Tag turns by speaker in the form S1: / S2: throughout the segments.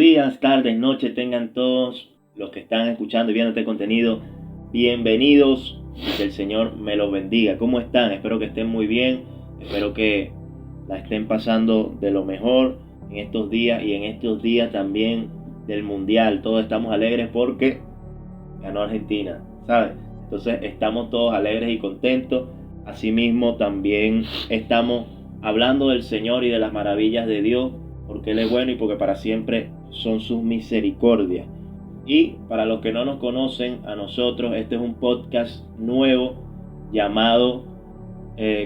S1: días, tardes, noches tengan todos los que están escuchando y viendo este contenido. Bienvenidos, que el Señor me los bendiga. ¿Cómo están? Espero que estén muy bien, espero que la estén pasando de lo mejor en estos días y en estos días también del Mundial. Todos estamos alegres porque ganó Argentina, ¿sabes? Entonces estamos todos alegres y contentos. Asimismo también estamos hablando del Señor y de las maravillas de Dios, porque Él es bueno y porque para siempre son sus misericordias. Y para los que no nos conocen a nosotros, este es un podcast nuevo llamado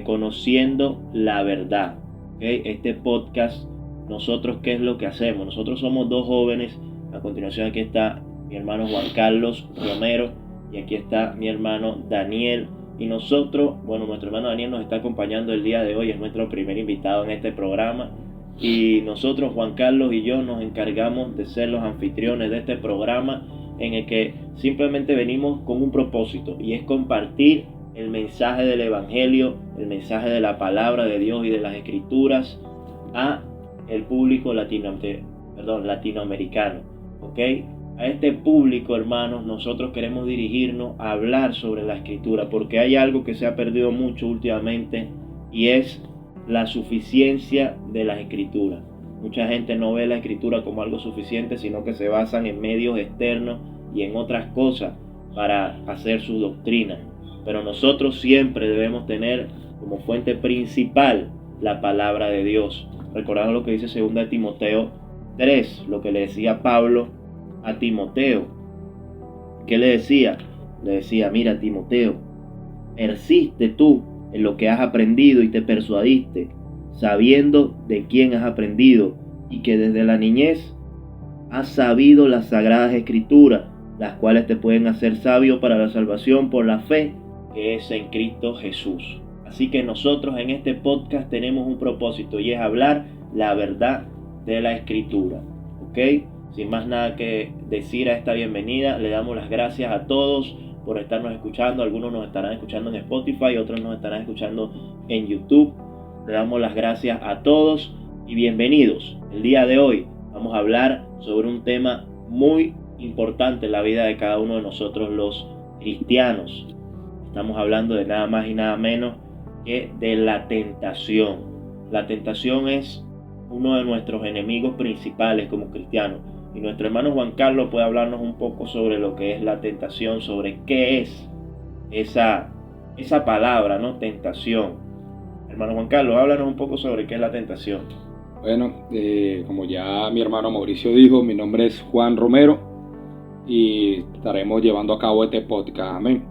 S1: Conociendo la Verdad. ¿Okay? Este podcast, nosotros, ¿qué es lo que hacemos? Nosotros somos dos jóvenes. A continuación aquí está mi hermano Juan Carlos Romero y aquí está mi hermano Daniel. Y nosotros, nuestro hermano Daniel nos está acompañando el día de hoy, es nuestro primer invitado en este programa. Y nosotros, Juan Carlos y yo, nos encargamos de ser los anfitriones de este programa, en el que simplemente venimos con un propósito, y es compartir el mensaje del Evangelio, el mensaje de la palabra de Dios y de las Escrituras a el público latinoamericano, ¿ok? A este público, hermanos, nosotros queremos dirigirnos a hablar sobre la Escritura, porque hay algo que se ha perdido mucho últimamente, y es la suficiencia de las Escrituras. Mucha gente no ve la Escritura como algo suficiente, sino que se basan en medios externos y en otras cosas para hacer su doctrina. Pero nosotros siempre debemos tener como fuente principal la palabra de Dios. Recordando lo que dice 2 Timoteo 3, lo que le decía Pablo a Timoteo. ¿Qué le decía? Le decía: mira, Timoteo, persiste tú en lo que has aprendido y te persuadiste, sabiendo de quién has aprendido, y que desde la niñez has sabido las sagradas Escrituras, las cuales te pueden hacer sabio para la salvación por la fe que es en Cristo Jesús. Así que nosotros en este podcast tenemos un propósito, y es hablar la verdad de la Escritura. ¿Ok? Sin más nada que decir a esta bienvenida, le damos las gracias a todos por estarnos escuchando. Algunos nos estarán escuchando en Spotify, otros nos estarán escuchando en YouTube. Le damos las gracias a todos y bienvenidos. El día de hoy vamos a hablar sobre un tema muy importante en la vida de cada uno de nosotros los cristianos. Estamos hablando de nada más y nada menos que de la tentación. La tentación es uno de nuestros enemigos principales como cristianos. Y nuestro hermano Juan Carlos puede hablarnos un poco sobre lo que es la tentación, sobre qué es esa palabra, ¿no? Tentación. Hermano Juan Carlos, háblanos un poco sobre qué es la tentación.
S2: Bueno, como ya mi hermano Mauricio dijo, mi nombre es Juan Romero y estaremos llevando a cabo este podcast. Amén.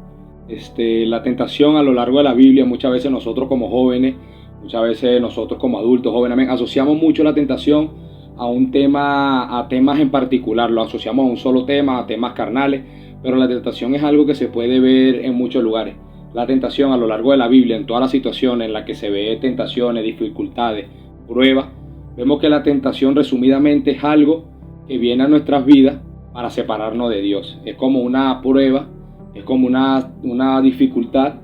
S2: La tentación a lo largo de la Biblia, muchas veces nosotros como jóvenes, muchas veces nosotros como adultos jóvenes, amén, asociamos mucho la tentación a temas en particular, lo asociamos a un solo tema, a temas carnales, pero la tentación es algo que se puede ver en muchos lugares. La tentación a lo largo de la Biblia, en todas las situaciones en las que se ve tentaciones, dificultades, pruebas, vemos que la tentación resumidamente es algo que viene a nuestras vidas para separarnos de Dios. Es como una prueba, es como una dificultad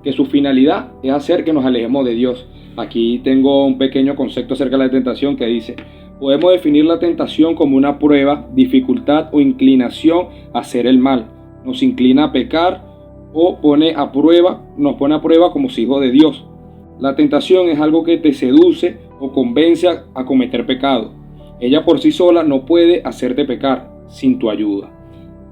S2: que su finalidad es hacer que nos alejemos de Dios. Aquí tengo un pequeño concepto acerca de la tentación que dice: podemos definir la tentación como una prueba, dificultad o inclinación a hacer el mal. Nos inclina a pecar o nos pone a prueba como hijos de Dios. La tentación es algo que te seduce o convence a cometer pecado. Ella por sí sola no puede hacerte pecar sin tu ayuda.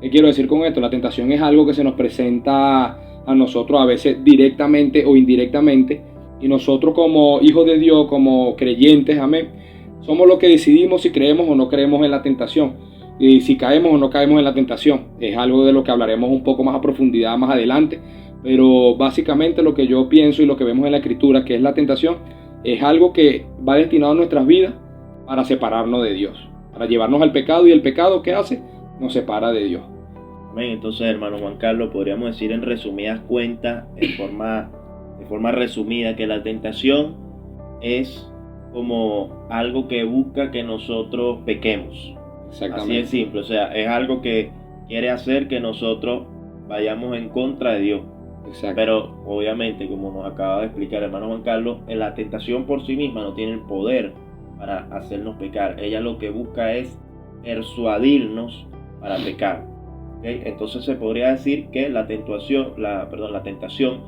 S2: ¿Qué quiero decir con esto? La tentación es algo que se nos presenta a nosotros a veces directamente o indirectamente, y nosotros como hijos de Dios, como creyentes, amén, somos los que decidimos si creemos o no creemos en la tentación, y si caemos o no caemos en la tentación. Es algo de lo que hablaremos un poco más a profundidad más adelante, pero básicamente lo que yo pienso y lo que vemos en la Escritura, que es la tentación, es algo que va destinado a nuestras vidas para separarnos de Dios, para llevarnos al pecado, y el pecado, ¿qué hace? Nos separa de Dios.
S1: Amén. Entonces, hermano Juan Carlos, podríamos decir en resumidas cuentas, de forma resumida, que la tentación es como algo que busca que nosotros pequemos. Así es simple, o sea, es algo que quiere hacer que nosotros vayamos en contra de Dios.
S2: Exacto.
S1: Pero obviamente, como nos acaba de explicar el hermano Juan Carlos, la tentación por sí misma no tiene el poder para hacernos pecar. Ella lo que busca es persuadirnos para pecar. ¿Okay? Entonces se podría decir que la tentación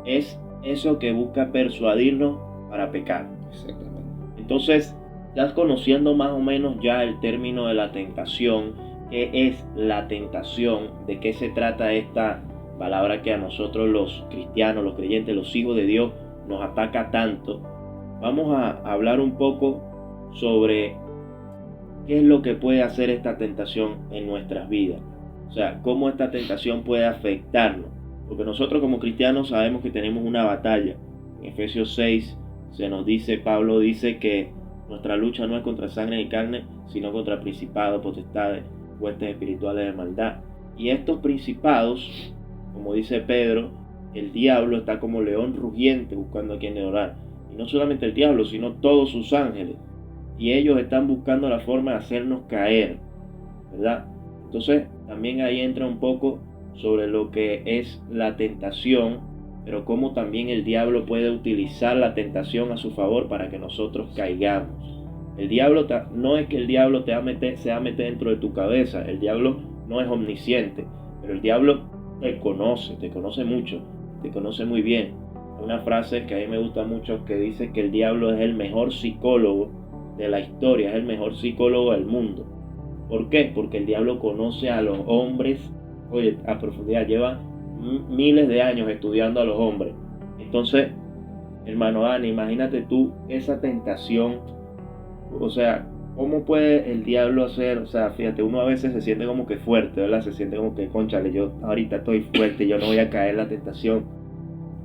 S1: es eso que busca persuadirnos para pecar.
S2: Exactamente.
S1: Entonces, ya conociendo más o menos ya el término de la tentación, qué es la tentación, de qué se trata esta palabra que a nosotros los cristianos, los creyentes, los hijos de Dios nos ataca tanto, vamos a hablar un poco sobre qué es lo que puede hacer esta tentación en nuestras vidas. O sea, cómo esta tentación puede afectarnos. Porque nosotros como cristianos sabemos que tenemos una batalla. En Efesios 6 se nos dice, Pablo dice que nuestra lucha no es contra sangre ni carne, sino contra principados, potestades, huestes espirituales de maldad. Y estos principados, como dice Pedro, el diablo está como león rugiente buscando a quien devorar. Y no solamente el diablo, sino todos sus ángeles. Y ellos están buscando la forma de hacernos caer, ¿verdad? Entonces, también ahí entra un poco sobre lo que es la tentación, pero cómo también el diablo puede utilizar la tentación a su favor para que nosotros caigamos. El diablo no es que el diablo se va a meter dentro de tu cabeza. El diablo no es omnisciente, pero el diablo te conoce mucho, te conoce muy bien. Una frase que a mí me gusta mucho que dice que el diablo es el mejor psicólogo de la historia, es el mejor psicólogo del mundo. ¿Por qué? Porque el diablo conoce a los hombres, a profundidad, lleva miles de años estudiando a los hombres. Entonces, hermano Dani, imagínate tú esa tentación, o sea, ¿cómo puede el diablo hacer? O sea, fíjate, uno a veces se siente como que fuerte, ¿verdad? Se siente como que, cónchale, yo ahorita estoy fuerte, yo no voy a caer en la tentación.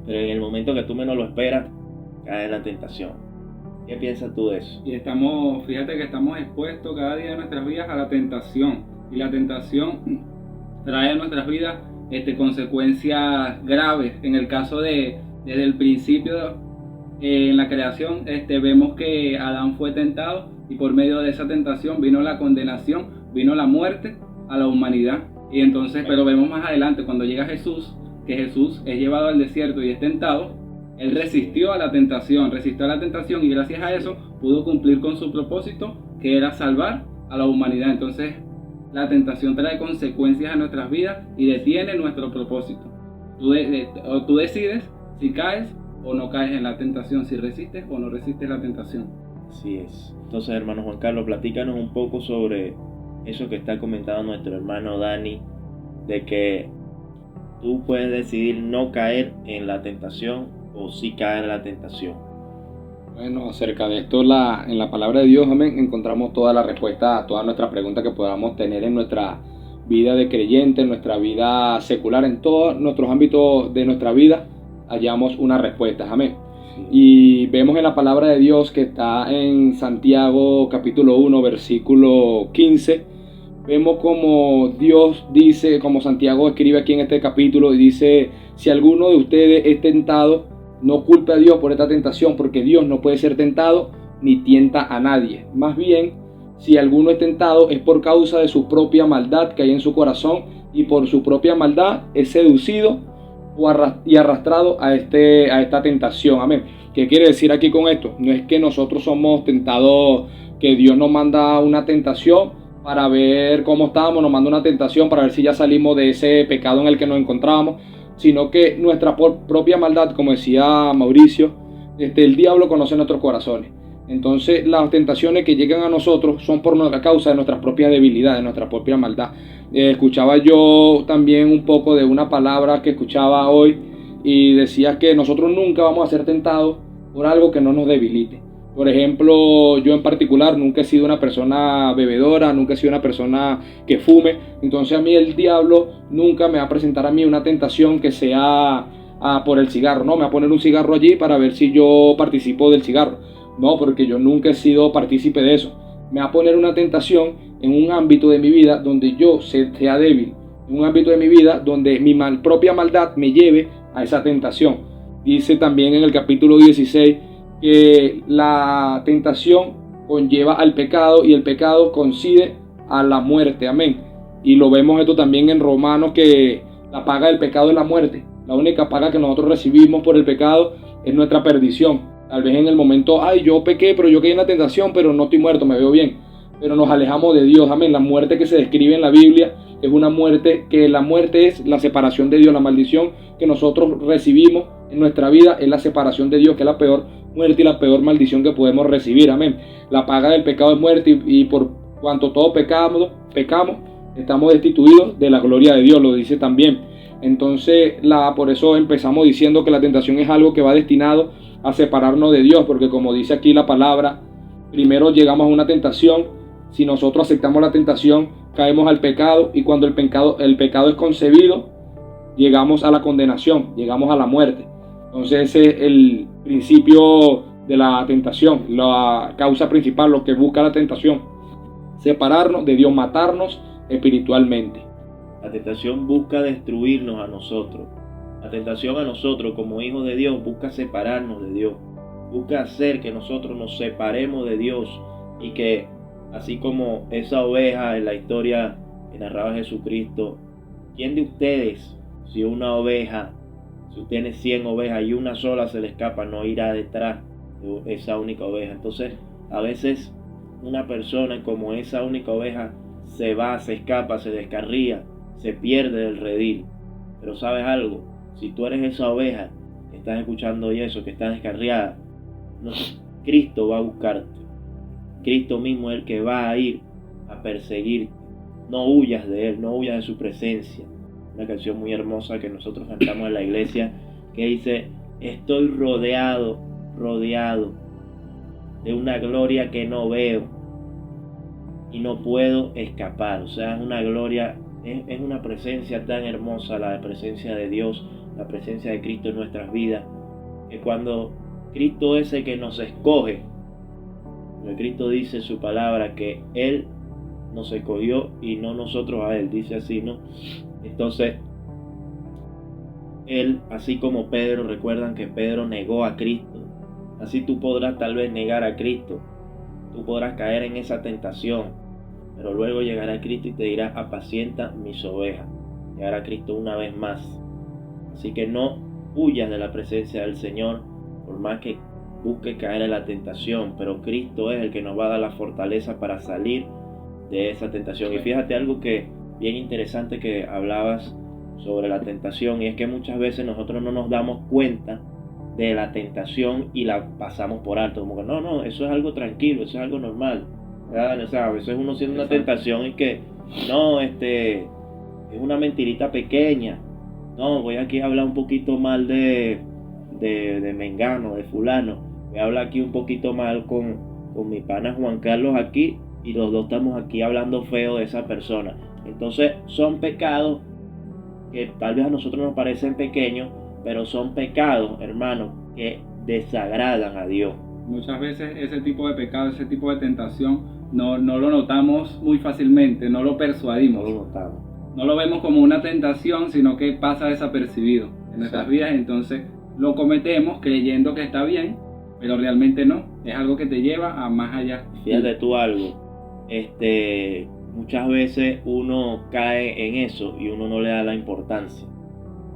S1: Pero en el momento que tú menos lo esperas, cae en la tentación. ¿Qué piensas tú de eso?
S3: Y fíjate que estamos expuestos cada día de nuestras vidas a la tentación. Y la tentación trae a nuestras vidas consecuencias graves. En el caso desde el principio, en la creación, vemos que Adán fue tentado y por medio de esa tentación vino la condenación, vino la muerte a la humanidad. Y entonces, pero vemos más adelante, cuando llega Jesús, que Jesús es llevado al desierto y es tentado, Él resistió a la tentación y gracias a eso pudo cumplir con su propósito, que era salvar a la humanidad. Entonces, la tentación trae consecuencias a nuestras vidas y detiene nuestro propósito. Tú decides si caes o no caes en la tentación, si resistes o no resistes la tentación.
S1: Así es. Entonces, hermano Juan Carlos, platícanos un poco sobre eso que está comentando nuestro hermano Dani, de que tú puedes decidir no caer en la tentación o sí caer en la tentación.
S2: Bueno, acerca de esto, en la palabra de Dios, amén, encontramos toda la respuesta a todas nuestras preguntas que podamos tener en nuestra vida de creyente, en nuestra vida secular, en todos nuestros ámbitos de nuestra vida, hallamos una respuesta, amén. Sí. Y vemos en la palabra de Dios que está en Santiago capítulo 1, versículo 15, vemos como Dios dice, como Santiago escribe aquí en este capítulo y dice, si alguno de ustedes es tentado, no culpe a Dios por esta tentación, porque Dios no puede ser tentado ni tienta a nadie. Más bien, si alguno es tentado es por causa de su propia maldad que hay en su corazón, y por su propia maldad es seducido y arrastrado a esta tentación. Amén. ¿Qué quiere decir aquí con esto? No es que nosotros somos tentados, que Dios nos manda una tentación para ver cómo estamos, nos manda una tentación para ver si ya salimos de ese pecado en el que nos encontrábamos, sino que nuestra propia maldad, como decía Mauricio, el diablo conoce nuestros corazones. Entonces las tentaciones que llegan a nosotros son por nuestra causa de nuestras propias debilidades, de nuestra propia maldad. Escuchaba yo también un poco de una palabra que escuchaba hoy y decía que nosotros nunca vamos a ser tentados por algo que no nos debilite. Por ejemplo, yo en particular nunca he sido una persona bebedora, nunca he sido una persona que fume. Entonces a mí el diablo nunca me va a presentar a mí una tentación que sea por el cigarro. No, me va a poner un cigarro allí para ver si yo participo del cigarro. No, porque yo nunca he sido partícipe de eso. Me va a poner una tentación en un ámbito de mi vida donde yo sea débil. En un ámbito de mi vida donde mi propia maldad me lleve a esa tentación. Dice también en el capítulo 16 que la tentación conlleva al pecado y el pecado coincide a la muerte. Amén. Y lo vemos esto también en Romanos, que la paga del pecado es la muerte. La única paga que nosotros recibimos por el pecado es nuestra perdición. Tal vez en el momento, yo pequé, pero yo caí en la tentación, pero no estoy muerto, me veo bien. pero nos alejamos de Dios. Amén. La muerte que se describe en la Biblia es una muerte que la muerte es la separación de Dios. La maldición que nosotros recibimos en nuestra vida es la separación de Dios, que es la peor muerte y la peor maldición que podemos recibir. Amén. La paga del pecado es muerte, y por cuanto todos pecamos, estamos destituidos de la gloria de Dios, lo dice también. Entonces, por eso empezamos diciendo que la tentación es algo que va destinado a separarnos de Dios, porque como dice aquí la palabra, primero llegamos a una tentación. Si nosotros aceptamos la tentación, caemos al pecado, y cuando el pecado es concebido, llegamos a la condenación, llegamos a la muerte. Entonces ese es el principio de la tentación, la causa principal, lo que busca la tentación: separarnos de Dios, matarnos espiritualmente.
S1: La tentación busca destruirnos a nosotros. La tentación a nosotros como hijos de Dios busca separarnos de Dios. Busca hacer que nosotros nos separemos de Dios, y que así como esa oveja en la historia que narraba Jesucristo, ¿quién de ustedes, si usted tiene 100 ovejas y una sola se le escapa, no irá detrás de esa única oveja? Entonces, a veces una persona como esa única oveja se va, se escapa, se descarría, se pierde del redil. Pero ¿sabes algo? Si tú eres esa oveja que estás escuchando y eso, que está descarriada, Cristo va a buscarte. Cristo mismo es el que va a ir a perseguirte. No huyas de Él, no huyas de su presencia. Una canción muy hermosa que nosotros cantamos en la iglesia, que dice: estoy rodeado de una gloria que no veo y no puedo escapar. O sea, es una gloria, es una presencia tan hermosa, la presencia de Dios, la presencia de Cristo en nuestras vidas, que cuando Cristo es el que nos escoge, porque Cristo dice en su palabra que Él nos escogió y no nosotros a Él, dice así, ¿no? Entonces, Él, así como Pedro, recuerdan que Pedro negó a Cristo, así tú podrás tal vez negar a Cristo, tú podrás caer en esa tentación, pero luego llegará Cristo y te dirá: apacienta mis ovejas. Llegará Cristo una vez más. Así que no huyas de la presencia del Señor, por más que busques caer en la tentación, pero Cristo es el que nos va a dar la fortaleza para salir de esa tentación. Y fíjate algo que bien interesante que hablabas sobre la tentación, y es que muchas veces nosotros no nos damos cuenta de la tentación y la pasamos por alto, como que no, eso es algo tranquilo, eso es algo normal, ¿verdad? O sea, a veces uno siente una tentación y que no, es una mentirita pequeña, no, voy aquí a hablar un poquito mal de Mengano, de fulano, voy a hablar aquí un poquito mal con mi pana Juan Carlos aquí, y los dos estamos aquí hablando feo de esa persona. Entonces son pecados que tal vez a nosotros nos parecen pequeños, pero son pecados, hermanos, que desagradan a Dios.
S3: Muchas veces ese tipo de pecado, ese tipo de tentación, no lo notamos muy fácilmente, no lo persuadimos.
S1: No lo notamos.
S3: No lo vemos como una tentación, sino que pasa desapercibido en nuestras vidas. Entonces lo cometemos creyendo que está bien, pero realmente no. Es algo que te lleva a más allá.
S1: Fíjate tú algo. Muchas veces uno cae en eso y uno no le da la importancia.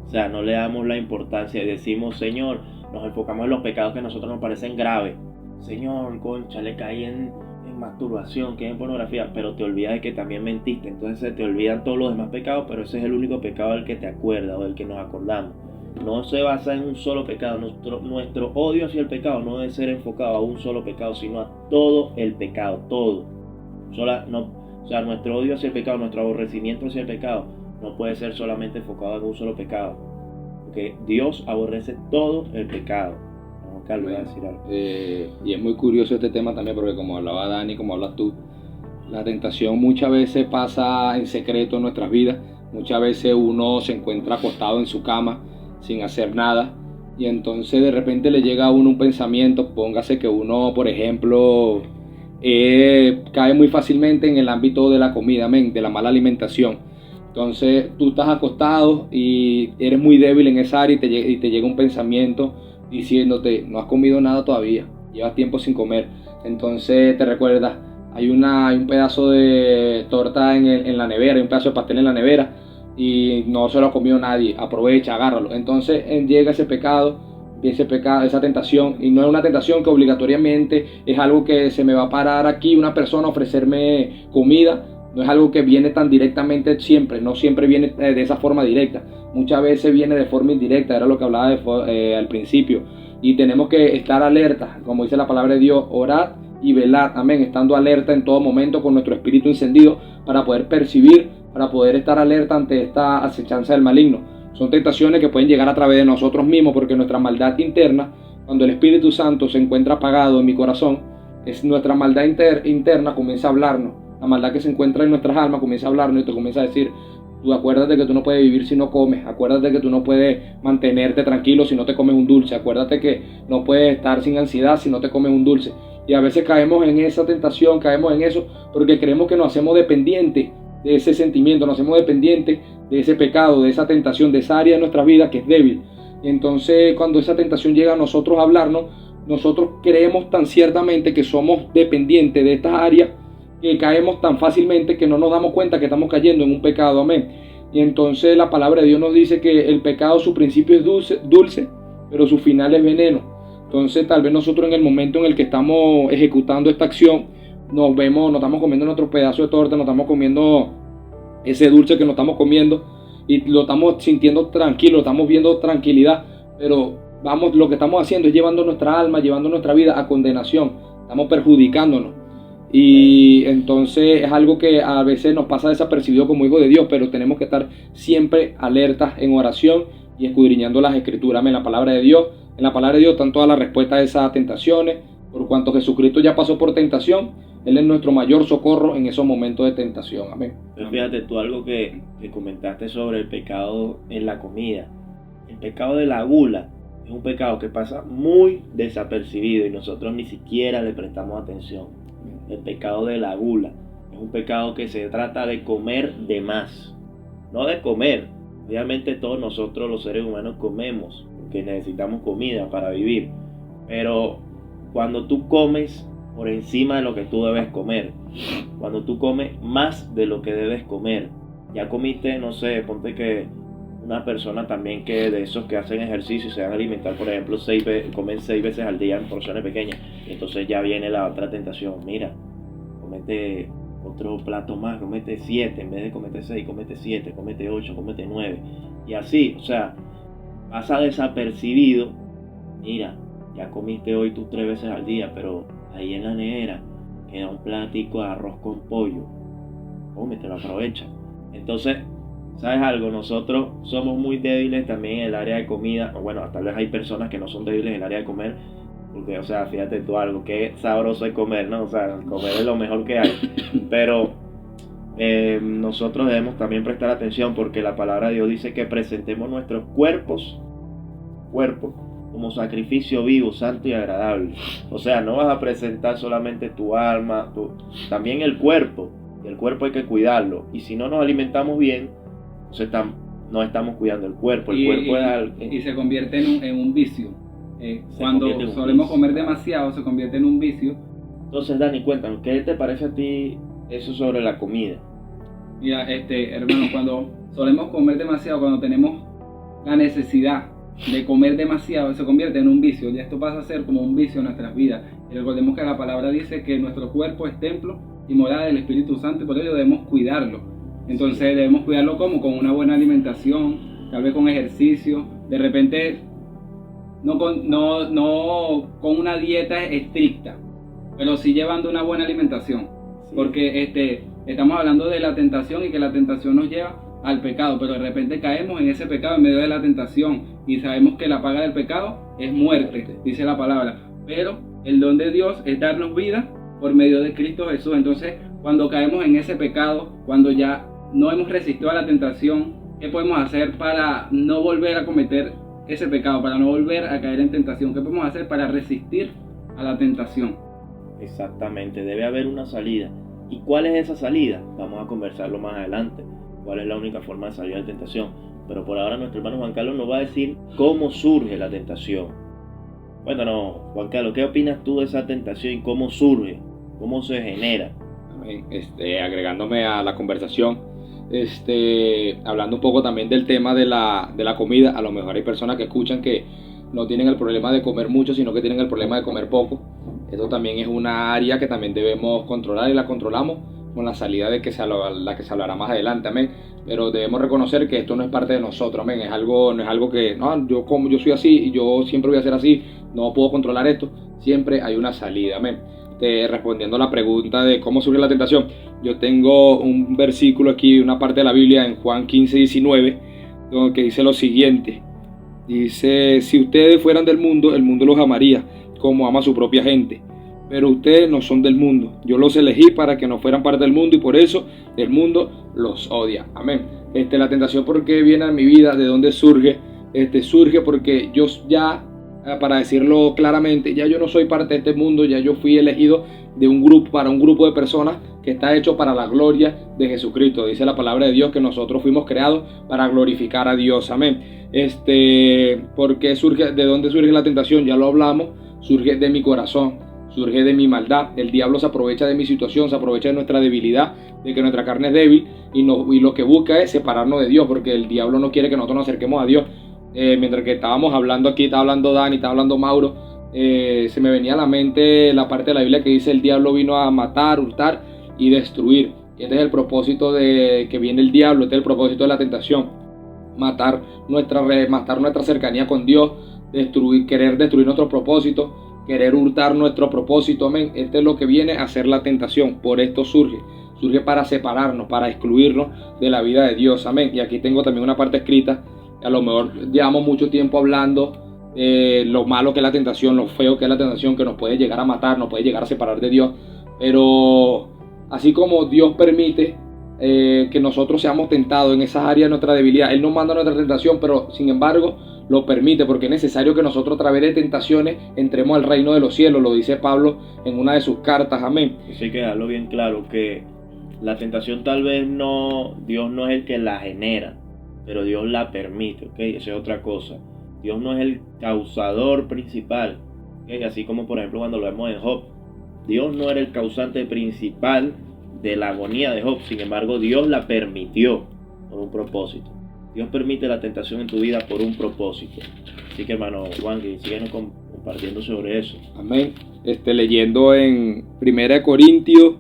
S1: O sea, no le damos la importancia y decimos: Señor, nos enfocamos en los pecados que a nosotros nos parecen graves. Señor, concha, le caí en masturbación, que en pornografía, pero te olvidas de que también mentiste. Entonces se te olvidan todos los demás pecados, pero ese es el único pecado del que te acuerdas o del que nos acordamos. No se basa en un solo pecado. Nuestro odio hacia el pecado no debe ser enfocado a un solo pecado, sino a todo el pecado, todo. O sea, nuestro odio hacia el pecado, nuestro aborrecimiento hacia el pecado no puede ser solamente enfocado en un solo pecado, porque Dios aborrece todo el pecado. Carlos, voy a decir algo.
S2: Y es muy curioso este tema también, porque como hablaba Dani, como hablas tú, la tentación muchas veces pasa en secreto en nuestras vidas. Muchas veces uno se encuentra acostado en su cama sin hacer nada, y entonces de repente le llega a uno un pensamiento. Póngase que uno, por ejemplo, cae muy fácilmente en el ámbito de la comida, de la mala alimentación. Entonces tú estás acostado y eres muy débil en esa área, y te llega un pensamiento diciéndote: no has comido nada todavía, llevas tiempo sin comer. Entonces te recuerdas: hay un pedazo de torta en la nevera, hay un pedazo de pastel en la nevera y no se lo ha comido nadie, aprovecha, agárralo. Entonces llega ese pecado ese pecado, esa tentación, y no es una tentación que obligatoriamente es algo que se me va a parar aquí una persona a ofrecerme comida. No es algo que viene tan directamente siempre, no siempre viene de esa forma directa, muchas veces viene de forma indirecta, era lo que hablaba al principio, y tenemos que estar alerta, como dice la palabra de Dios, orad y velad, amén, estando alerta en todo momento con nuestro espíritu encendido para poder percibir, para poder estar alerta ante esta acechanza del maligno. Son tentaciones que pueden llegar a través de nosotros mismos, porque nuestra maldad interna, cuando el Espíritu Santo se encuentra apagado en mi corazón, es nuestra maldad interna comienza a hablarnos. La maldad que se encuentra en nuestras almas comienza a hablarnos y te comienza a decir: tú acuérdate que tú no puedes vivir si no comes, acuérdate que tú no puedes mantenerte tranquilo si no te comes un dulce, acuérdate que no puedes estar sin ansiedad si no te comes un dulce. Y a veces caemos en esa tentación, caemos en eso porque creemos que nos hacemos dependientes de ese sentimiento, nos hacemos dependientes de ese pecado, de esa tentación, de esa área de nuestra vida que es débil. Y entonces cuando esa tentación llega a nosotros a hablarnos, nosotros creemos tan ciertamente que somos dependientes de estas áreas, que caemos tan fácilmente que no nos damos cuenta que estamos cayendo en un pecado, amén. Y entonces la palabra de Dios nos dice que el pecado, su principio es dulce, pero su final es veneno. Entonces tal vez nosotros en el momento en el que estamos ejecutando esta acción, nos estamos comiendo nuestro pedazo de torta, nos estamos comiendo ese dulce que nos estamos comiendo y lo estamos sintiendo tranquilo, estamos viendo tranquilidad, pero lo que estamos haciendo es llevando nuestra alma, llevando nuestra vida a condenación, estamos perjudicándonos. Y entonces es algo que a veces nos pasa desapercibido como hijos de Dios, pero tenemos que estar siempre alertas en oración y escudriñando las escrituras. En la palabra de Dios, están todas las respuestas a esas tentaciones. Por cuanto Jesucristo ya pasó por tentación, Él es nuestro mayor socorro en esos momentos de tentación. Amén.
S1: Pero fíjate tú algo que comentaste sobre el pecado en la comida. El pecado de la gula es un pecado que pasa muy desapercibido y nosotros ni siquiera le prestamos atención. El pecado de la gula es un pecado que se trata de comer de más, no de comer. Obviamente todos nosotros los seres humanos comemos porque necesitamos comida para vivir, pero cuando tú comes por encima de lo que tú debes comer, cuando tú comes más de lo que debes comer, ya comiste, no sé, ponte que una persona también que de esos que hacen ejercicio y se van a alimentar, por ejemplo, comen 6 veces al día en porciones pequeñas, entonces ya viene la otra tentación: mira, comete otro plato más, comete 7, en vez de comete 6, comete 7, comete 8, comete 9, y así, o sea, pasa desapercibido. Mira, ya comiste hoy tus 3 veces al día, pero ahí en la nevera queda un platico de arroz con pollo, cómetelo, aprovecha. Entonces, ¿sabes algo? Nosotros somos muy débiles también en el área de comida. O bueno, tal vez hay personas que no son débiles en el área de comer, porque, o sea, fíjate tú algo, qué sabroso es comer, ¿no? O sea, comer es lo mejor que hay. Pero nosotros debemos también prestar atención, porque la palabra de Dios dice que presentemos nuestros cuerpos como sacrificio vivo, santo y agradable. O sea, no vas a presentar solamente tu alma, también el cuerpo. Y el cuerpo hay que cuidarlo. Y si no nos alimentamos bien, entonces no estamos cuidando el cuerpo.
S3: Y se convierte en un vicio. Cuando solemos comer demasiado, se convierte en un vicio.
S1: Entonces, Dani, cuéntanos, ¿qué te parece a ti eso sobre la comida?
S3: Mira, hermano, cuando solemos comer demasiado, cuando tenemos la necesidad de comer demasiado, se convierte en un vicio. Ya esto pasa a ser como un vicio en nuestras vidas. Y recordemos que la palabra dice que nuestro cuerpo es templo y morada del Espíritu Santo, y por ello debemos cuidarlo. Entonces debemos cuidarlo como con una buena alimentación, tal vez con ejercicio, de repente no con una dieta estricta, pero sí llevando una buena alimentación. Sí. Porque estamos hablando de la tentación y que la tentación nos lleva al pecado, pero de repente caemos en ese pecado en medio de la tentación y sabemos que la paga del pecado es muerte, dice la palabra, pero el don de Dios es darnos vida por medio de Cristo Jesús. Entonces, cuando caemos en ese pecado, cuando ya no hemos resistido a la tentación, ¿qué podemos hacer para no volver a cometer ese pecado, para no volver a caer en tentación? ¿Qué podemos hacer para resistir a la tentación?
S1: Exactamente, debe haber una salida. ¿Y cuál es esa salida? Vamos a conversarlo más adelante. ¿Cuál es la única forma de salir de la tentación? Pero por ahora nuestro hermano Juan Carlos nos va a decir cómo surge la tentación. Cuéntanos, Juan Carlos, ¿qué opinas tú de esa tentación y cómo surge? ¿Cómo se genera?
S2: Agregándome a la conversación, hablando un poco también del tema de la comida, a lo mejor hay personas que escuchan que no tienen el problema de comer mucho, sino que tienen el problema de comer poco. Esto también es una área que también debemos controlar y la controlamos con la salida de la que se hablará más adelante, amén. Pero debemos reconocer que esto no es parte de nosotros, amén. No es algo que, no, yo soy así y yo siempre voy a ser así, no puedo controlar esto. Siempre hay una salida, amén. Respondiendo a la pregunta de cómo surge la tentación, yo tengo un versículo aquí, una parte de la Biblia en Juan 15:19, que dice lo siguiente. Dice: si ustedes fueran del mundo, el mundo los amaría como ama a su propia gente, pero ustedes no son del mundo, yo los elegí para que no fueran parte del mundo y por eso el mundo los odia, amén. La tentación, ¿por qué viene a mi vida? ¿De dónde surge? Surge porque yo ya, para decirlo claramente, ya yo no soy parte de este mundo, ya yo fui elegido de un grupo, para un grupo de personas que está hecho para la gloria de Jesucristo. Dice la palabra de Dios que nosotros fuimos creados para glorificar a Dios, amén. ¿Por qué surge? ¿De dónde surge la tentación? Ya lo hablamos. Surge de mi corazón, surge de mi maldad. El diablo se aprovecha de mi situación, se aprovecha de nuestra debilidad, de que nuestra carne es débil y lo que busca es separarnos de Dios, porque el diablo no quiere que nosotros nos acerquemos a Dios. Mientras que estábamos hablando aquí, estaba hablando Dani, estaba hablando Mauro, se me venía a la mente la parte de la Biblia que dice: el diablo vino a matar, hurtar y destruir. Este es el propósito de que viene el diablo, este es el propósito de la tentación: matar nuestra cercanía con Dios, querer destruir nuestro propósito, querer hurtar nuestro propósito, amén. Este es lo que viene a ser la tentación. Por esto surge para separarnos, para excluirnos de la vida de Dios, amén. Y aquí tengo también una parte escrita. A lo mejor llevamos mucho tiempo hablando de lo malo que es la tentación, lo feo que es la tentación, que nos puede llegar a matar, nos puede llegar a separar de Dios. Pero así como Dios permite que nosotros seamos tentados en esas áreas de nuestra debilidad, Él nos manda nuestra tentación, pero sin embargo lo permite, porque es necesario que nosotros a través de tentaciones entremos al reino de los cielos. Lo dice Pablo en una de sus cartas, amén.
S1: Eso hay que dejarlo bien claro, que la tentación tal vez Dios no es el que la genera, pero Dios la permite, ¿ok? Esa es otra cosa. Dios no es el causador principal, ¿ok? Así como por ejemplo cuando lo vemos en Job, Dios no era el causante principal de la agonía de Job, sin embargo Dios la permitió por un propósito. Dios permite la tentación en tu vida por un propósito. Así que hermano Juan, que síguenos compartiendo sobre eso.
S2: Amén. Leyendo en 1 Corintios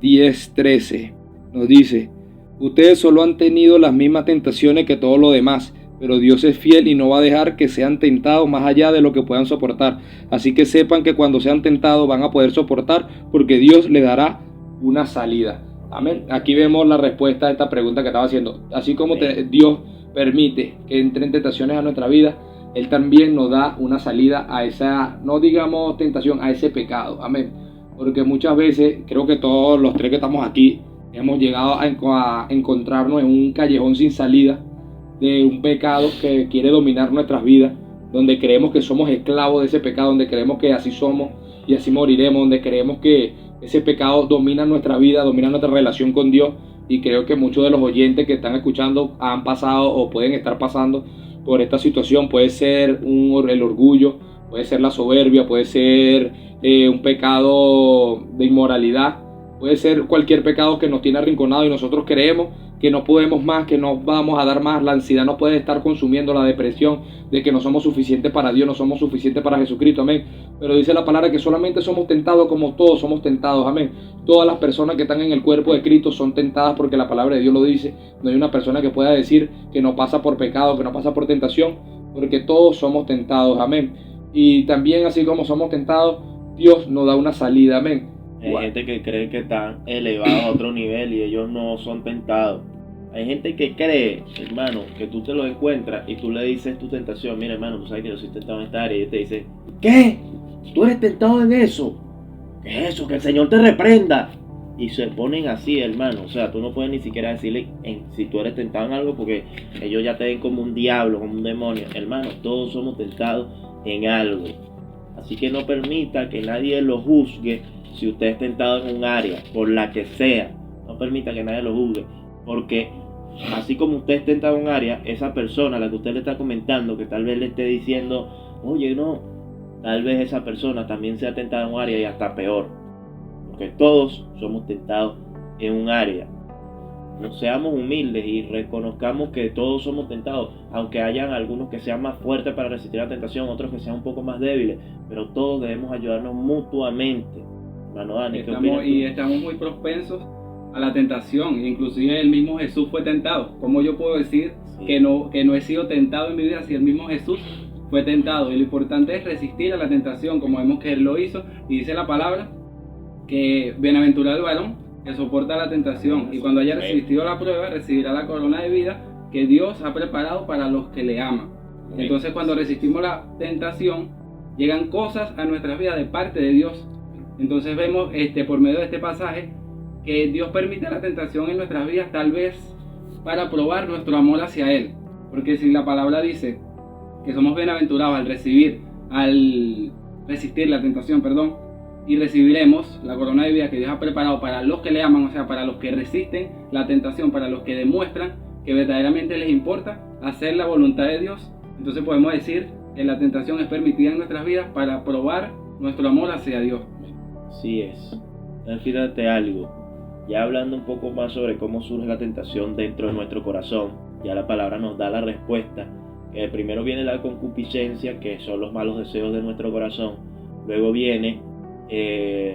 S2: 10:13 nos dice: ustedes solo han tenido las mismas tentaciones que todos los demás, pero Dios es fiel y no va a dejar que sean tentados más allá de lo que puedan soportar. Así que sepan que cuando sean tentados van a poder soportar, porque Dios les dará una salida. Amén. Aquí vemos la respuesta a esta pregunta que estaba haciendo. Así como Dios permite que entren tentaciones a nuestra vida, Él también nos da una salida a esa, no digamos tentación, a ese pecado. Amén. Porque muchas veces, creo que todos los tres que estamos aquí hemos llegado a encontrarnos en un callejón sin salida de un pecado que quiere dominar nuestras vidas, donde creemos que somos esclavos de ese pecado, donde creemos que así somos y así moriremos, donde creemos que ese pecado domina nuestra vida, domina nuestra relación con Dios. Y creo que muchos de los oyentes que están escuchando han pasado o pueden estar pasando por esta situación. Puede ser el orgullo, puede ser la soberbia, puede ser un pecado de inmoralidad, puede ser cualquier pecado que nos tiene arrinconado y nosotros creemos que no podemos más, que no vamos a dar más. La ansiedad nos puede estar consumiendo, la depresión de que no somos suficientes para Dios, no somos suficientes para Jesucristo, amén. Pero dice la palabra que solamente somos tentados como todos somos tentados, amén. Todas las personas que están en el cuerpo de Cristo son tentadas, porque la palabra de Dios lo dice. No hay una persona que pueda decir que no pasa por pecado, que no pasa por tentación, porque todos somos tentados, amén. Y también así como somos tentados, Dios nos da una salida, amén.
S1: Hay gente que cree que están elevados a otro nivel y ellos no son tentados. Hay gente que cree, hermano, que tú te lo encuentras y tú le dices tu tentación: mira hermano, tú sabes que yo soy tentado en esta área. Y él te dice: ¿qué? ¿Tú eres tentado en eso? ¿Qué es eso? Que el Señor te reprenda. Y se ponen así, hermano. O sea, tú no puedes ni siquiera decirle si tú eres tentado en algo, porque ellos ya te ven como un diablo, como un demonio. Hermano, todos somos tentados en algo. Así que no permita que nadie lo juzgue si usted es tentado en un área, por la que sea. No permita que nadie lo juzgue, porque así como usted es tentado en un área, esa persona a la que usted le está comentando, que tal vez le esté diciendo: oye, no, tal vez esa persona también sea tentada en un área y hasta peor, porque todos somos tentados en un área. seamos humildes y reconozcamos que todos somos tentados, aunque hayan algunos que sean más fuertes para resistir la tentación, otros que sean un poco más débiles, pero todos debemos ayudarnos mutuamente. Hermano Dani, ¿qué opinas tú?
S3: Y estamos muy propensos a la tentación, inclusive el mismo Jesús fue tentado. ¿Cómo yo puedo decir que no he sido tentado en mi vida si el mismo Jesús fue tentado? Y lo importante es resistir a la tentación, como vemos que Él lo hizo, y dice la palabra que bienaventurado el varón que soporta la tentación, y cuando haya resistido la prueba recibirá la corona de vida que Dios ha preparado para los que le aman. Entonces, cuando resistimos la tentación, llegan cosas a nuestras vidas de parte de Dios. Entonces vemos por medio de este pasaje que Dios permite la tentación en nuestras vidas, tal vez para probar nuestro amor hacia Él, porque si la palabra dice que somos bienaventurados al resistir la tentación, y recibiremos la corona de vida que Dios ha preparado para los que le aman, o sea, para los que resisten la tentación, para los que demuestran que verdaderamente les importa hacer la voluntad de Dios. Entonces podemos decir que la tentación es permitida en nuestras vidas para probar nuestro amor hacia Dios.
S1: Así es. Fíjate algo, ya hablando un poco más sobre cómo surge la tentación dentro de nuestro corazón, ya la palabra nos da la respuesta, que primero viene la concupiscencia, que son los malos deseos de nuestro corazón, luego viene